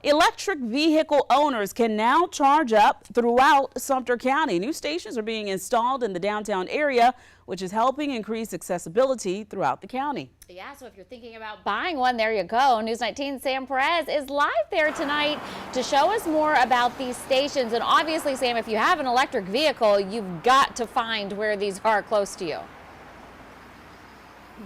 Electric vehicle owners can now charge up throughout Sumter County. New stations are being installed in the downtown area, which is helping increase accessibility throughout the county. Yeah, so if you're thinking about buying one, there you go. News 19's Sam Perez is live there tonight to show us more about these stations. And obviously, Sam, if you have an electric vehicle, you've got to find where these are close to you.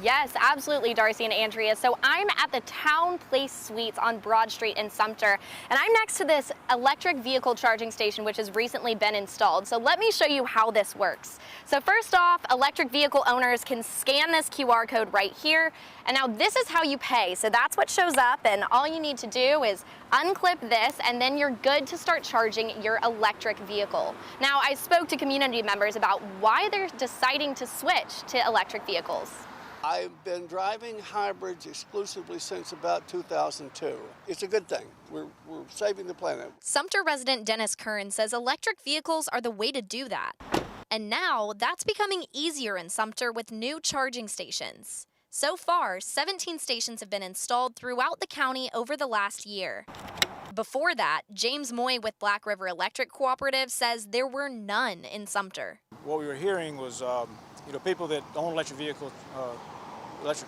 Yes, absolutely, Darcy and Andrea. So I'm at the Town Place Suites on Broad Street in Sumter, and I'm next to this electric vehicle charging station, which has recently been installed. So let me show you how this works. So first off, electric vehicle owners can scan this QR code right here, and now this is how you pay. So that's what shows up, and all you need to do is unclip this, and then you're good to start charging your electric vehicle. Now, I spoke to community members about why they're deciding to switch to electric vehicles. I've been driving hybrids exclusively since about 2002. It's a good thing. We're saving the planet. Sumter resident Dennis Kern says electric vehicles are the way to do that. And now that's becoming easier in Sumter with new charging stations. So far, 17 stations have been installed throughout the county over the last year. Before that, James Moy with Black River Electric Cooperative says there were none in Sumter. What we were hearing was people that own electric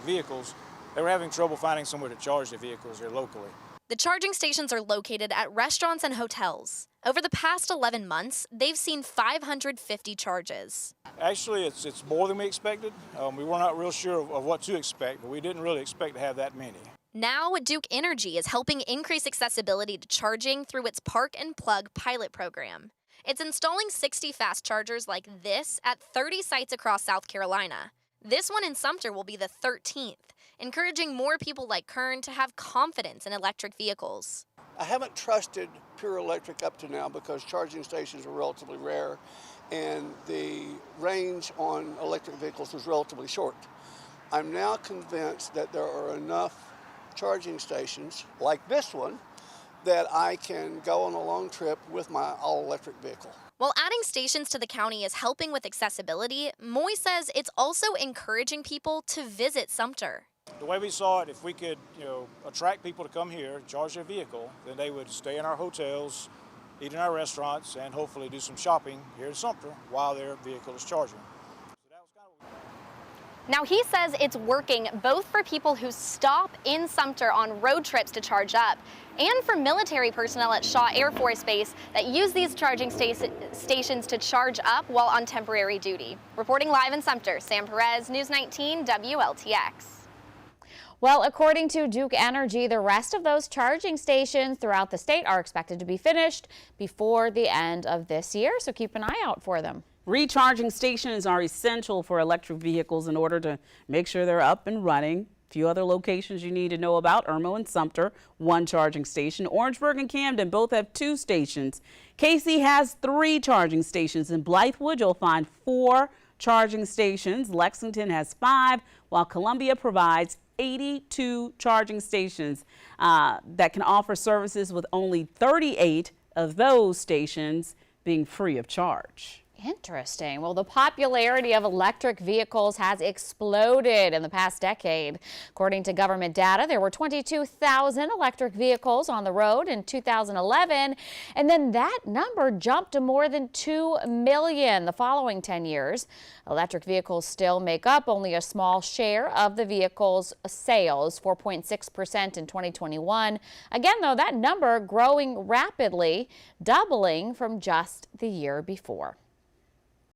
vehicles, they were having trouble finding somewhere to charge their vehicles here locally. The charging stations are located at restaurants and hotels. Over the past 11 months, they've seen 550 charges. Actually, it's more than we expected. We were not real sure of what to expect, but we didn't really expect to have that many. Now, Duke Energy is helping increase accessibility to charging through its Park and Plug pilot program. It's installing 60 fast chargers like this at 30 sites across South Carolina. This one in Sumter will be the 13th, encouraging more people like Kern to have confidence in electric vehicles. I haven't trusted pure electric up to now because charging stations are relatively rare and the range on electric vehicles was relatively short. I'm now convinced that there are enough charging stations like this one that I can go on a long trip with my all-electric vehicle. While adding stations to the county is helping with accessibility, Moy says it's also encouraging people to visit Sumter. The way we saw it, if we could, attract people to come here, charge their vehicle, then they would stay in our hotels, eat in our restaurants, and hopefully do some shopping here in Sumter while their vehicle is charging. Now, he says it's working both for people who stop in Sumter on road trips to charge up and for military personnel at Shaw Air Force Base that use these charging stations to charge up while on temporary duty. Reporting live in Sumter, Sam Perez, News 19 WLTX. Well, according to Duke Energy, the rest of those charging stations throughout the state are expected to be finished before the end of this year, so keep an eye out for them. Recharging stations are essential for electric vehicles in order to make sure they're up and running. A few other locations you need to know about: Irmo and Sumter, 1 charging station. Orangeburg and Camden both have 2 stations. Casey has 3 charging stations. In Blythewood, you'll find 4 charging stations. Lexington has 5, while Columbia provides 82 charging stations that can offer services, with only 38 of those stations being free of charge. Interesting. Well, the popularity of electric vehicles has exploded in the past decade. According to government data, there were 22,000 electric vehicles on the road in 2011, and then that number jumped to more than 2 million the following 10 years. Electric vehicles still make up only a small share of the vehicle's sales, 4.6% in 2021. Again, though, that number growing rapidly, doubling from just the year before.